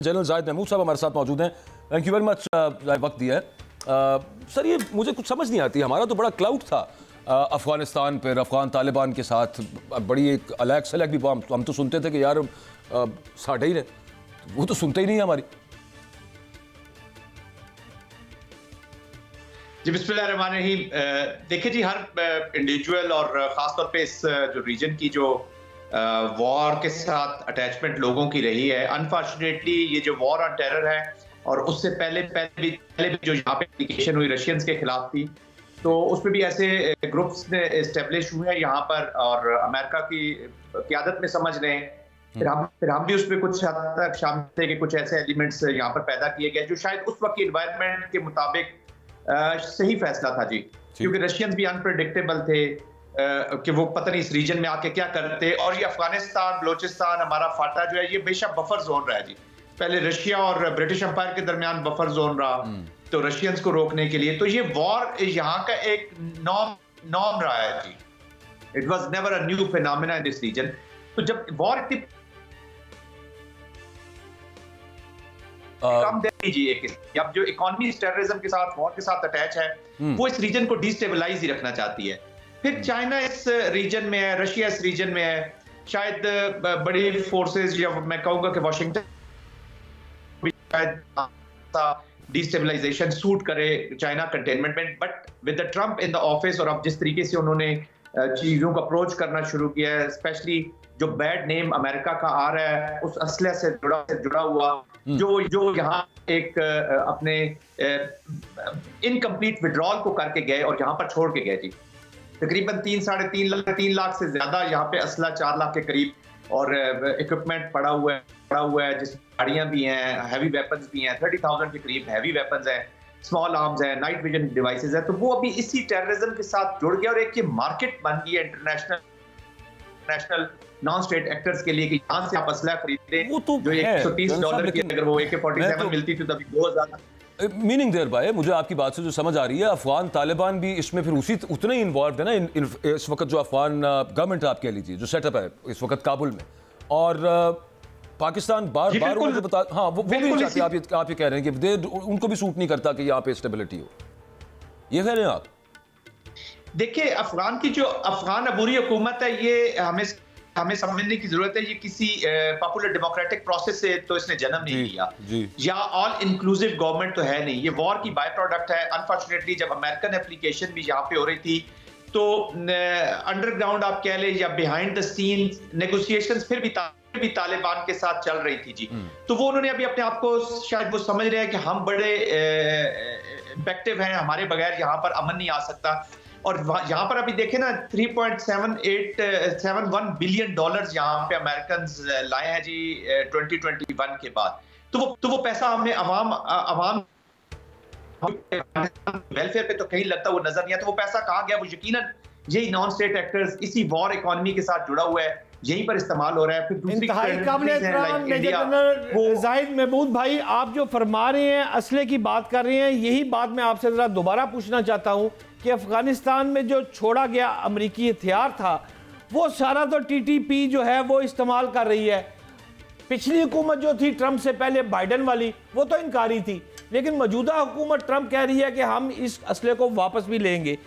General Zahid Mahmood साहब हमारे साथ मौजूद हैं। थैंक यू वेरी मच वक्त दिया है। सर ये मुझे कुछ समझ नहीं आती, हमारा तो बड़ा क्लाउड था अफगानिस्तान पर, अफगान तालिबान के साथ बड़ी एक अलग सलग भी हम तो सुनते थे कि यार साढ़े ही रहे, वो तो सुनते ही नहीं है हमारी। जी बिस्मिल्लाहिर्रहमानिर्रहीम। देखिए जी, हर इंडिविजुअल और ख़ासतौर पे इस जो रीजन की जो वॉर के साथ अटैचमेंट लोगों की रही है, अनफॉर्चुनेटली ये जो वॉर ऑन टेरर है और उससे पहले भी जो यहाँ पे एप्लीकेशन हुई रशियंस के खिलाफ थी, तो उसमें भी ऐसे ग्रुप्स ने एस्टेब्लिश हुए हैं यहाँ पर और अमेरिका की क़यादत में समझ लें। फिर हम भी उसमें कुछ हद तक शामिल थे कि कुछ ऐसे एलिमेंट्स यहाँ पर पैदा किए गए जो शायद उस वक्त की एनवायरनमेंट के मुताबिक सही फैसला था जी, क्योंकि रशियंस भी अनप्रेडिक्टेबल थे कि वो पता नहीं इस रीजन में आके क्या करते। और ये अफगानिस्तान बलोचिस्तान हमारा फाटा जो है, ये बेशक बफर जोन रहा है जी। पहले रशिया और ब्रिटिश एम्पायर के दरमियान बफर जोन रहा, तो रशियंस को रोकने के लिए तो ये वॉर यहाँ का एक नॉर्म रहा है जी। It was never a new phenomena in this region. तो जब वॉर इतनी कम दे जी, अब जो इकोनॉमी टेररिज्म के साथ वॉर के साथ अटैच है, वो इस रीजन को डिस्टेबलाइज ही रखना चाहती है। फिर चाइना इस रीजन में है, रशिया इस रीजन में है, शायद बड़ी फोर्सेस या मैं कहूंगा कि वाशिंगटन डिस्टेबलाइजेशन सूट करे चाइना कंटेनमेंट में। But with the Trump in the office और अब जिस तरीके से उन्होंने चीजों को अप्रोच करना शुरू किया है, स्पेशली जो बैड नेम अमेरिका का आ रहा है उस असले से जुड़ा हुआ जो यहाँ एक अपने इनकम्प्लीट विड्रॉल को करके गए और यहाँ पर छोड़ के गए जी। तकरीबन 3 लाख से ज्यादा यहाँ पे असला 4 लाख के करीब और इक्विपमेंट पड़ा हुआ है जिसमें गाड़ियां भी हैं, हैवी वेपन्स भी हैं, 30,000 के करीब हैवी वेपन्स हैं, स्मॉल आर्म्स है, नाइट विजन डिवाइसेस है। तो वो अभी इसी टेररिज्म के साथ जुड़ गया और एक ये मार्केट बन गई है इंटरनेशनल नॉन स्टेट एक्टर्स के लिए कि यहाँ से आप असला खरीदें। वो तो जो $130 की अगर वो AK-47 मिलती थी तभी 2000 मीनिंग देयर बाय। मुझे आपकी बात से जो समझ आ रही है, अफगान तालिबान भी इसमें फिर उतने ही इन्वॉल्व है ना इस वक्त जो अफगान गवर्नमेंट आप कह लीजिए जो सेटअप है इस वक्त काबुल में, और पाकिस्तान बार बार उनको बता, हाँ वो भी नहीं चाहते। आप ये कह रहे हैं कि उनको भी सूट नहीं करता कि यहाँ पे स्टेबिलिटी हो, ये कह रहे हैं आप? देखिए, अफगान की जो अफगान अबूरी हुकूमत है, ये हमें समझने की जरूरत है, ये किसी पॉपुलर डेमोक्रेटिक प्रोसेस से तो इसने जन्म नहीं लिया या ऑल इंक्लूसिव गवर्नमेंट तो है नहीं, ये वॉर की बाय प्रोडक्ट है। अनफॉर्चुनेटली जब अमेरिकन एप्लीकेशन भी यहाँ पे हो रही थी तो अंडरग्राउंड आप कह ले या बिहाइंड द सीन्स नेगोशिएशंस फिर भी तालिबान के साथ चल रही थी जी। तो वो उन्होंने अभी अपने आप को शायद वो समझ रहे हैं कि हम बड़े इफेक्टिव हैं, हमारे बगैर यहाँ पर अमन नहीं आ सकता। और यहाँ पर अभी देखें ना, $3.71 बिलियन यहाँ पे अमेरिकन लाए हैं जी 2021 के बाद। तो वो पैसा हमें अवाम वेलफेयर पे तो कहीं लगता वो नजर नहीं आता। वो पैसा कहाँ गया? वो यकीनन यही नॉन स्टेट एक्टर्स इसी वॉर इकोनॉमी के साथ जुड़ा हुआ है, यहीं पर इस्तेमाल हो रहा है। फिर दूसरी जाहिद महमूद भाई, आप जो फरमा रहे हैं, असले की बात कर रहे हैं, यही बात मैं आपसे जरा दोबारा पूछना चाहता हूं कि अफगानिस्तान में जो छोड़ा गया अमेरिकी हथियार था वो सारा तो TTP जो है वो इस्तेमाल कर रही है। पिछली हुकूमत जो थी ट्रंप से पहले बाइडन वाली, वो तो इनकारी थी, लेकिन मौजूदा हुकूमत ट्रंप कह रही है कि हम इस असले को वापस भी लेंगे।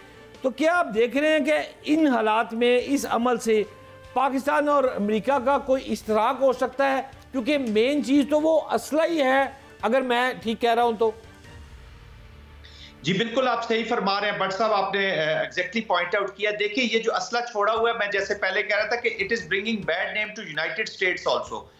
तो क्या आप देख रहे हैं कि इन हालात में इस अमल से पाकिस्तान और अमेरिका का कोई इश्तराक हो सकता है? क्योंकि मेन चीज तो वो असला ही है, अगर मैं ठीक कह रहा हूं तो। जी बिल्कुल, आप सही फरमा रहे हैं बट साहब, आपने एग्जैक्टली पॉइंट आउट किया। देखिए, ये जो असला छोड़ा हुआ है, मैं जैसे पहले कह रहा था कि it is bringing bad name to United States also.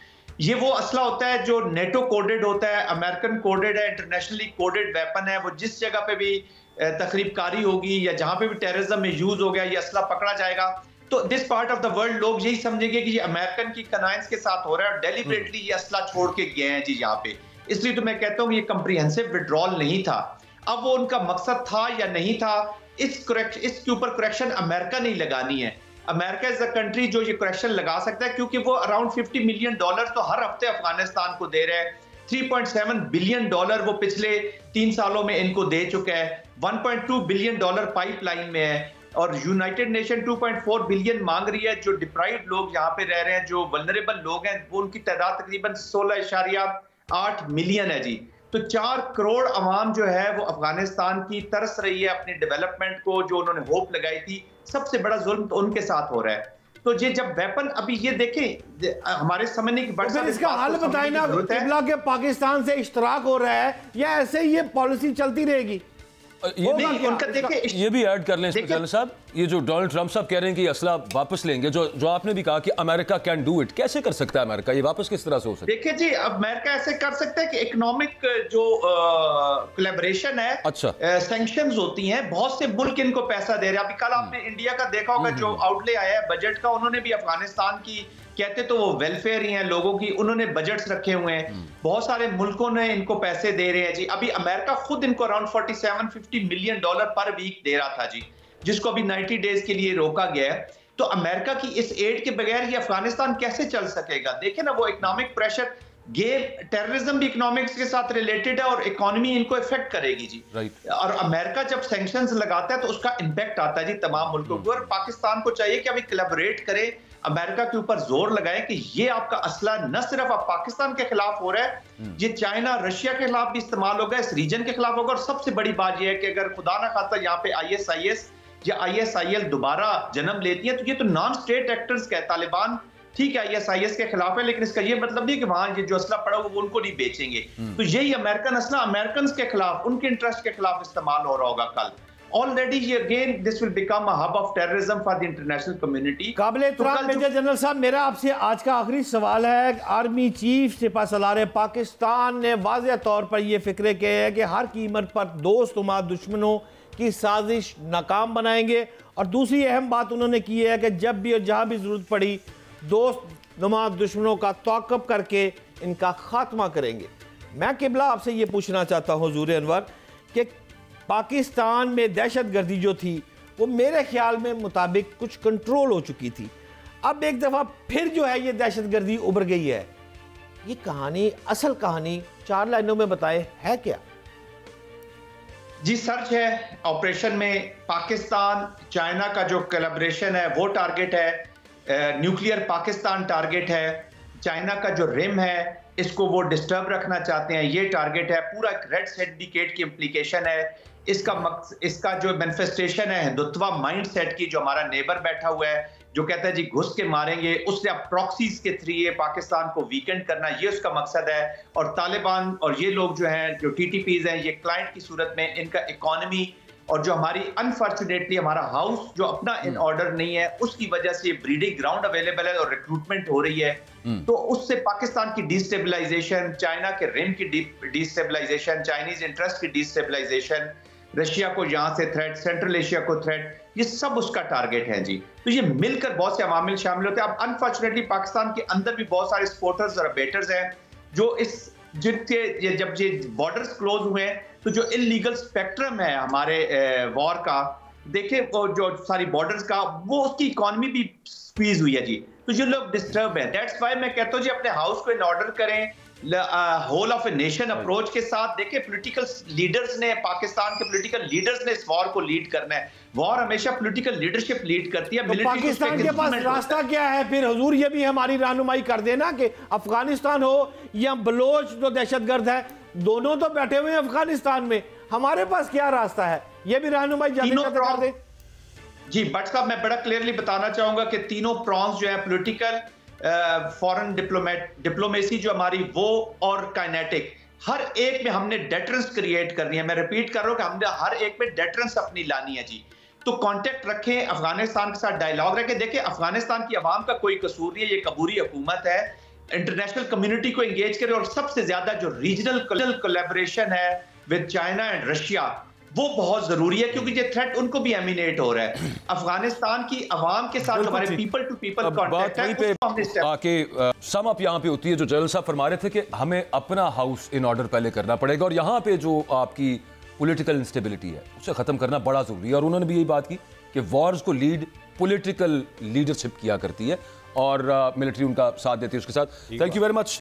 ये वो असला होता है जो नेटो कोडेड होता है, अमेरिकन कोडेड है, इंटरनेशनली कोडेड वेपन है। वो जिस जगह पे भी तखरीबकारी होगी या जहां पे भी टेररिज्म में यूज हो गया, ये असला पकड़ा जाएगा तो this part of the world लोग यही समझेंगे कि ये अमेरिकन की कनाइंस के साथ हो रहा है और डेलिबरेटली ये असला छोड़ के गए हैं जी यहाँ पे। इसलिए तो मैं कहता हूँ ये कंप्रीहेंसिव विड्रॉल नहीं था। अब वो उनका मकसद था या नहीं था, इसके ऊपर करेक्शन अमेरिका नहीं लगानी है। अमेरिका इज अ कंट्री जो ये करेक्शन लगा सकता है, क्योंकि वो अराउंड $50 मिलियन तो हर हफ्ते अफगानिस्तान को दे रहे हैं। $3.7 बिलियन वो पिछले 3 सालों में इनको दे चुका है। $1.2 बिलियन पाइपलाइन में है और यूनाइटेड नेशन 2.4 बिलियन मांग रही है। जो डिप्राइव्ड लोग यहाँ पे रह रहे हैं, जो वल्नरेबल लोग हैं, वो उनकी तादाद तकरीबन 8 मिलियन है जी। तो 4 करोड़ अवाम जो है वो अफगानिस्तान की तरस रही है अपनी डेवलपमेंट को, जो उन्होंने होप लगाई थी। सबसे बड़ा जुल्म तो उनके साथ हो रहा है। तो ये जब वेपन अभी ये देखें हमारे समझने की तो इसका हल बताएं ना, किबला के पाकिस्तान से इश्तराक हो रहा है या ऐसे ही ये पॉलिसी चलती रहेगी? ये भी ऐड कर लें इंस्पेक्टर साहब, ये जो डोनाल्ड ट्रंप साहब कह रहे हैं कि असला वापस लेंगे, जो आपने भी कहा कि अमेरिका कैन डू इट, कैसे कर सकता है अमेरिका? ये वापस किस तरह से हो सकता है? देखिए जी, अमेरिका ऐसे कर सकता है कि इकोनॉमिक जो कोलैबोरेशन है, अच्छा, सैंक्शंस होती हैं, बहुत से मुल्क इनको पैसा दे रहे हैं। अभी कल आपने इंडिया का देखा होगा, जो आउटले आया है बजट का, उन्होंने भी अफगानिस्तान की कहते तो वो वेलफेयर ही है लोगों की, उन्होंने बजट्स रखे हुए हैं। बहुत सारे मुल्कों ने इनको पैसे दे रहे हैं जी। अभी अमेरिका खुद इनको around 47-50 million dollar per week दे रहा था जी, जिसको अभी 90 डेज के लिए रोका गया है। तो अमेरिका की इस एड के बगैर ये अफगानिस्तान कैसे चल सकेगा? देखिए ना, वो इकोनॉमिक प्रेशर, गेम, टेररिज्म भी इकोनॉमिक्स के साथ रिलेटेड है और इकोनॉमी इनको इफेक्ट करेगी जी। और अमेरिका जब सैंक्शंस लगाता है तो उसका इम्पैक्ट आता है जी तमाम मुल्कों को। और पाकिस्तान को चाहिए कि अभी कोलैबोरेट करें, अमेरिका के ऊपर जोर लगाएं कि ये आपका असला न सिर्फ अब पाकिस्तान के खिलाफ हो रहा है, ये चाइना, रशिया के खिलाफ भी इस्तेमाल होगा, इस रीजन के खिलाफ होगा। और सबसे बड़ी बात यह है कि अगर खुदा ना खास्ता यहाँ पे ISIS या ISIL दोबारा जन्म लेती है, तो ये तो नॉन स्टेट एक्टर्स का है। तालिबान ठीक है ISIS के खिलाफ है, लेकिन इसका ये मतलब नहीं कि वहां ये जो असला पड़ा हुआ वो उनको नहीं बेचेंगे। तो यही अमेरिकन असला अमेरिकन के खिलाफ, उनके इंटरेस्ट के खिलाफ इस्तेमाल हो रहा होगा कल। Already again this will become a hub of terrorism for the international community. काबिल एहतराम मेजर जनरल साहब, मेरा आपसे आज का आखिरी सवाल है। आर्मी चीफ सिपहसालार पाकिस्तान ने वाज़ेह तौर पर यह फिक्र किया है कि हर कीमत पर दोस्त नुमा दुश्मनों की साजिश नाकाम बनाएंगे, और दूसरी अहम बात उन्होंने की है कि जब भी और जहां भी जरूरत पड़ी दोस्त नुमा दुश्मनों का तौक़ुफ़ करके इनका खात्मा करेंगे। मैं किबला आपसे ये पूछना चाहता हूँ हुज़ूर अनवर कि पाकिस्तान में दहशतगर्दी जो थी वो मेरे ख्याल में मुताबिक कुछ कंट्रोल हो चुकी थी, अब एक दफ़ा फिर जो है ये दहशतगर्दी उभर गई है। ये कहानी, असल कहानी 4 लाइनों में बताए है क्या? जी सर्च है ऑपरेशन में पाकिस्तान चाइना का जो कोलैबोरेशन है वो टारगेट है, न्यूक्लियर पाकिस्तान टारगेट है, चाइना का जो रिम है इसको वो डिस्टर्ब रखना चाहते हैं, ये टारगेट है। पूरा एक रेड सर्टिफिकेट की इम्प्लीकेशन है। इसका जो मैनिफेस्टेशन है हिंदुत्वा माइंड सेट की, जो हमारा नेबर बैठा हुआ है जो कहता है जी घुस के मारेंगे, उससे आप प्रॉक्सीज के थ्रू पाकिस्तान को वीकेंड करना, ये उसका मकसद है। और तालिबान और ये लोग जो हैं, जो TTPs हैं, ये क्लाइंट की सूरत में इनका इकोनॉमी और जो हमारी अनफॉर्चुनेटली हमारा हाउस जो अपना इन ऑर्डर नहीं है, उसकी वजह से ब्रीडिंग ग्राउंड अवेलेबल है और रिक्रूटमेंट हो रही है। तो उससे पाकिस्तान की डिस्टेबलाइजेशन, चाइना के रिम की डिस्टेबलाइजेशन, चाइनीज इंटरेस्ट की डिस्टेबलाइजेशन, रशिया को यहाँ से थ्रेट, सेंट्रल एशिया को थ्रेट, ये सब उसका टारगेट है जी। तो ये मिलकर बहुत से अवामिल शामिल होते हैं। अब अनफॉर्चुनेटली पाकिस्तान के अंदर भी बहुत सारे सपोर्टर्स और अबेटर्स हैं जो जिनके जब ये बॉर्डर्स क्लोज हुए हैं तो जो इलीगल स्पेक्ट्रम है हमारे वॉर का, देखें वो जो सारी बॉर्डर्स का, वो उसकी इकोनॉमी भी स्क्वीज हुई है जी। तो ये लोग डिस्टर्ब है। दैट्स व्हाई मैं कहता हूँ जी अपने हाउस को इन ऑर्डर करें, whole of a nation approach के साथ। देखिए पॉलिटिकल लीडर्स ने, पाकिस्तान के पॉलिटिकल लीडर्स ने इस वॉर को लीड करना है। वॉर हमेशा पॉलिटिकल लीडरशिप लीड करती है। तो पाकिस्तान के पास रास्ता क्या है फिर हुजूर? ये भी हमारी रहनुमाई कर देना कि अफगानिस्तान हो या बलोच जो दहशतगर्द है, दोनों तो बैठे हुए हैं अफगानिस्तान में, हमारे पास क्या रास्ता है? ये भी रहनुमाई कर दे। जी भट्ट साहब, मैं बड़ा क्लियरली बताना चाहूंगा कि तीनों प्रॉन्स जो है, पॉलिटिकल, फॉरेन डिप्लोमेसी जो हमारी, वो और काइनेटिक, हर एक में हमने डेटरेंस क्रिएट करनी है। मैं रिपीट कर रहा हूं कि हमने हर एक में डेटरेंस अपनी लानी है जी। तो कांटेक्ट रखें, अफगानिस्तान के साथ डायलॉग रखें। देखिए अफगानिस्तान की आवाम का कोई कसूर नहीं है, ये कबूरी हुकूमत है। इंटरनेशनल कम्युनिटी को एंगेज करें, और सबसे ज्यादा जो रीजनल कोलैबोरेशन है विद चाइना एंड रशिया, वो बहुत जरूरी है, क्योंकि ये थ्रेट उनको भी एमिनेट हो रहा है। अफगानिस्तान की आवाम के साथ हमारे पीपल टू पीपल कांटेक्ट है। आके सम अप यहाँ पे होती है, जो जनरल साहब फरमा रहे थे कि हमें अपना हाउस इन ऑर्डर पहले करना पड़ेगा, और यहाँ पे जो आपकी पॉलिटिकल इंस्टेबिलिटी है उसे खत्म करना बड़ा जरूरी है। और उन्होंने भी यही बात की कि वॉर्स को लीड पॉलिटिकल लीडरशिप किया करती है और मिलिट्री उनका साथ देती है उसके साथ। Thank you very much.